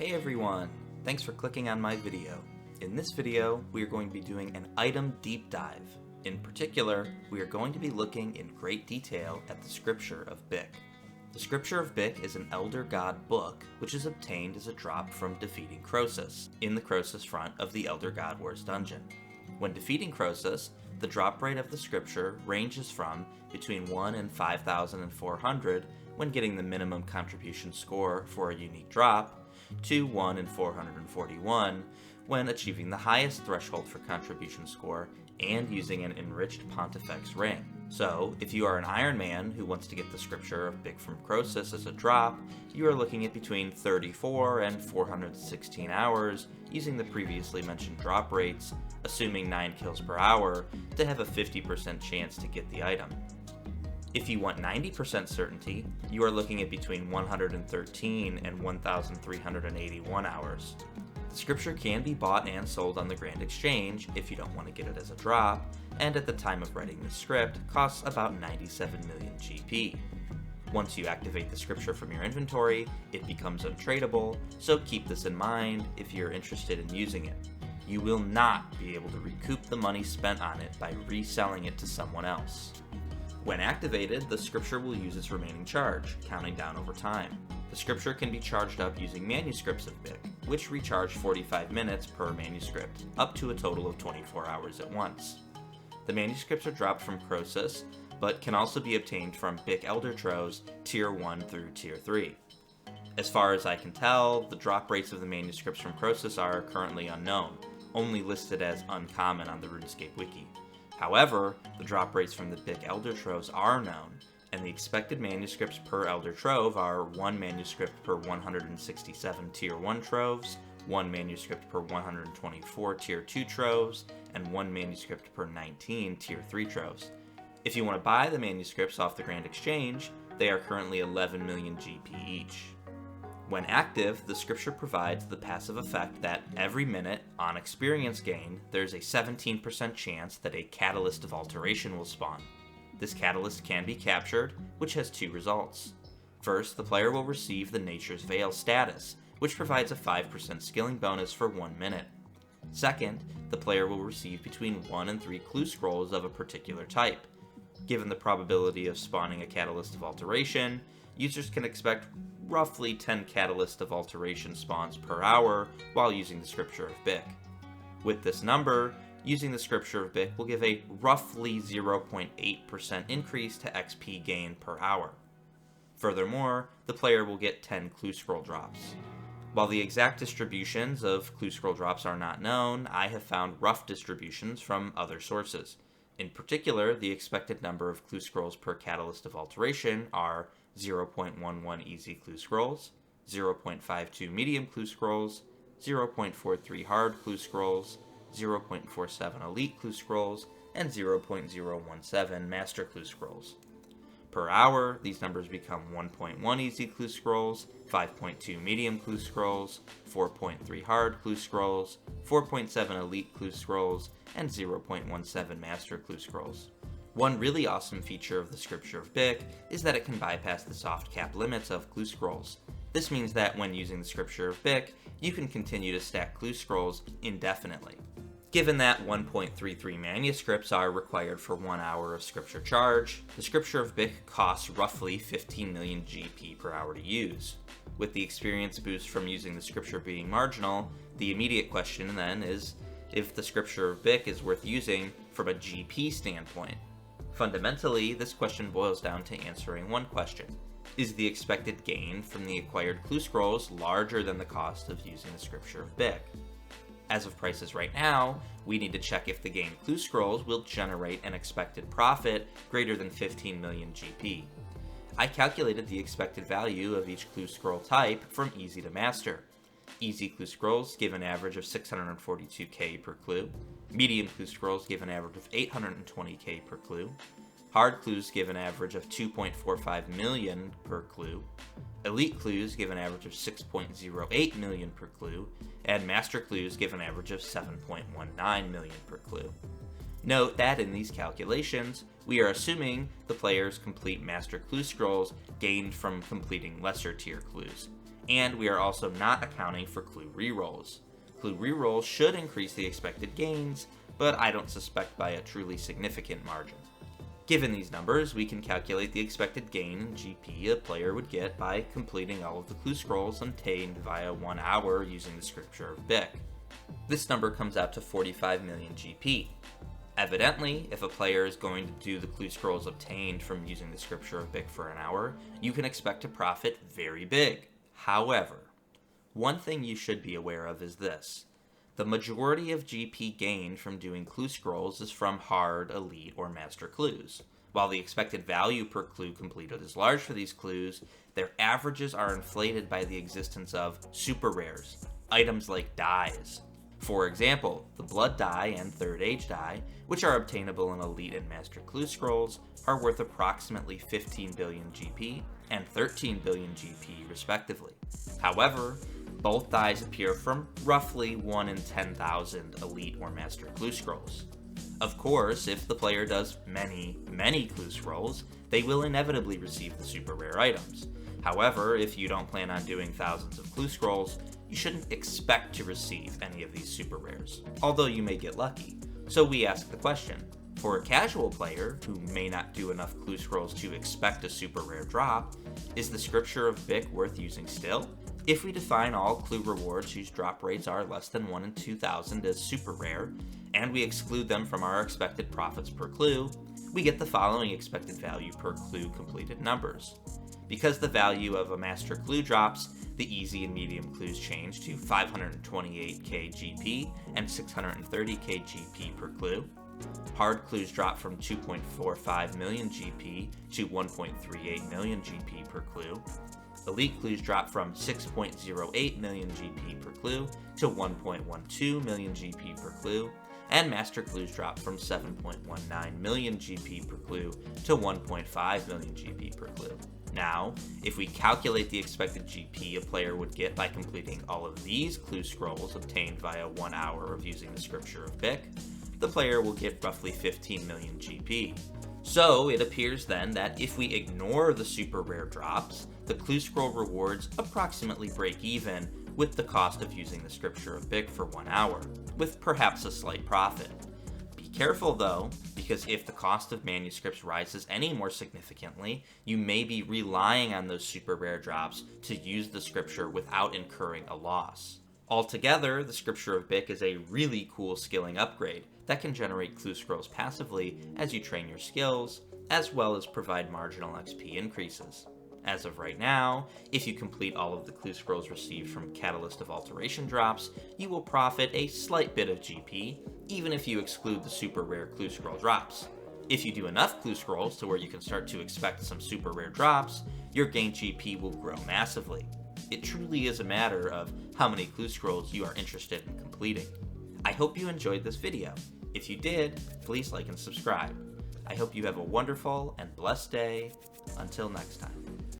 Hey everyone! Thanks for clicking on my video. In this video, we are going to be doing an item deep dive. In particular, we are going to be looking in great detail at the Scipture of Bic. The Scipture of Bic is an Elder God book, which is obtained as a drop from defeating Croesus, in the Croesus front of the Elder God Wars dungeon. When defeating Croesus, the drop rate of the Scipture ranges from between 1 and 5,400 when getting the minimum contribution score for a unique drop, to 1 in 441 when achieving the highest threshold for contribution score and using an enriched Pontifex ring. So, if you are an Iron Man who wants to get the Scipture of Bic from Croesus as a drop, you are looking at between 34 and 416 hours using the previously mentioned drop rates, assuming 9 kills per hour, to have a 50% chance to get the item. If you want 90% certainty, you are looking at between 113 and 1,381 hours. The Scipture can be bought and sold on the Grand Exchange if you don't want to get it as a drop, and at the time of writing the script, costs about 97 million GP. Once you activate the Scipture from your inventory, it becomes untradeable, so keep this in mind if you're interested in using it. You will not be able to recoup the money spent on it by reselling it to someone else. When activated, the Scipture will use its remaining charge, counting down over time. The Scipture can be charged up using Manuscripts of Bic, which recharge 45 minutes per manuscript, up to a total of 24 hours at once. The manuscripts are dropped from Croesus, but can also be obtained from Bic Elder Troves Tier 1 through Tier 3. As far as I can tell, the drop rates of the manuscripts from Croesus are currently unknown, only listed as uncommon on the Runescape wiki. However, the drop rates from the Bic Elder Troves are known, and the expected manuscripts per Elder Trove are 1 manuscript per 167 Tier 1 Troves, 1 manuscript per 124 Tier 2 Troves, and 1 manuscript per 19 Tier 3 Troves. If you want to buy the manuscripts off the Grand Exchange, they are currently 11 million GP each. When active, the Scipture provides the passive effect that every minute, on experience gain, there's a 17% chance that a Catalyst of Alteration will spawn. This catalyst can be captured, which has 2 results. First, the player will receive the Nature's Veil status, which provides a 5% skilling bonus for 1 minute. Second, the player will receive between 1 and 3 clue scrolls of a particular type. Given the probability of spawning a Catalyst of Alteration, users can expect roughly 10 Catalyst of Alteration spawns per hour while using the Scipture of Bic. With this number, using the Scipture of Bic will give a roughly 0.8% increase to XP gain per hour. Furthermore, the player will get 10 clue scroll drops. While the exact distributions of clue scroll drops are not known, I have found rough distributions from other sources. In particular, the expected number of clue scrolls per Catalyst of Alteration are 0.11 easy clue scrolls, 0.52 medium clue scrolls, 0.43 hard clue scrolls, 0.47 elite clue scrolls, and 0.017 master clue scrolls. Per hour, these numbers become 1.1 easy clue scrolls, 5.2 medium clue scrolls, 4.3 hard clue scrolls, 4.7 elite clue scrolls, and 0.17 master clue scrolls. One really awesome feature of the Scipture of Bic is that it can bypass the soft cap limits of clue scrolls. This means that when using the Scipture of Bic, you can continue to stack clue scrolls indefinitely. Given that 1.33 manuscripts are required for 1 hour of Scipture charge, the Scipture of Bic costs roughly 15 million GP per hour to use. With the experience boost from using the Scipture being marginal, the immediate question then is if the Scipture of Bic is worth using from a GP standpoint. Fundamentally, this question boils down to answering one question. Is the expected gain from the acquired clue scrolls larger than the cost of using the Scipture of Bic? As of prices right now, we need to check if the gained clue scrolls will generate an expected profit greater than 15 million GP. I calculated the expected value of each clue scroll type from easy to master. Easy clue scrolls give an average of 642k per clue. Medium clue scrolls give an average of 820k per clue. Hard clues give an average of 2.45 million per clue. Elite clues give an average of 6.08 million per clue, and master clues give an average of 7.19 million per clue. Note that in these calculations, we are assuming the players complete master clue scrolls gained from completing lesser tier clues, and we are also not accounting for clue rerolls. Clue rerolls should increase the expected gains, but I don't suspect by a truly significant margin. Given these numbers, we can calculate the expected gain in GP a player would get by completing all of the clue scrolls obtained via 1 hour using the Scripture of Bic. This number comes out to 45 million GP. Evidently, if a player is going to do the clue scrolls obtained from using the Scripture of Bic for an hour, you can expect to profit very big. However, one thing you should be aware of is this. The majority of GP gained from doing clue scrolls is from hard, elite, or master clues. While the expected value per clue completed is large for these clues, their averages are inflated by the existence of super rares, items like dies. For example, the Blood die and Third Age die, which are obtainable in elite and master clue scrolls, are worth approximately 15 billion GP and 13 billion GP respectively. However, both dies appear from roughly 1 in 10,000 elite or master clue scrolls. Of course, if the player does many clue scrolls, they will inevitably receive the super rare items. However, if you don't plan on doing thousands of clue scrolls, you shouldn't expect to receive any of these super rares, although you may get lucky. So we ask the question, for a casual player who may not do enough clue scrolls to expect a super rare drop, is the Scripture of Bic worth using still? If we define all clue rewards whose drop rates are less than 1 in 2,000 as super rare, and we exclude them from our expected profits per clue, we get the following expected value per clue completed numbers. Because the value of a master clue drops, the easy and medium clues change to 528k GP and 630k GP per clue. Hard clues drop from 2.45 million GP to 1.38 million GP per clue. Elite clues drop from 6.08 million GP per clue to 1.12 million GP per clue, and master clues drop from 7.19 million GP per clue to 1.5 million GP per clue. Now, if we calculate the expected GP a player would get by completing all of these clue scrolls obtained via 1 hour of using the Scripture of Bic, the player will get roughly 15 million GP. So it appears then that if we ignore the super rare drops, the clue scroll rewards approximately break even with the cost of using the Scripture of Bic for 1 hour, with perhaps a slight profit. Be careful though, because if the cost of manuscripts rises any more significantly, you may be relying on those super rare drops to use the Scripture without incurring a loss. Altogether, the Scripture of Bic is a really cool skilling upgrade that can generate clue scrolls passively as you train your skills, as well as provide marginal XP increases. As of right now, if you complete all of the clue scrolls received from Catalyst of Alteration drops, you will profit a slight bit of GP, even if you exclude the super rare clue scroll drops. If you do enough clue scrolls to where you can start to expect some super rare drops, your gained GP will grow massively. It truly is a matter of how many clue scrolls you are interested in completing. I hope you enjoyed this video. If you did, please like and subscribe. I hope you have a wonderful and blessed day. Until next time.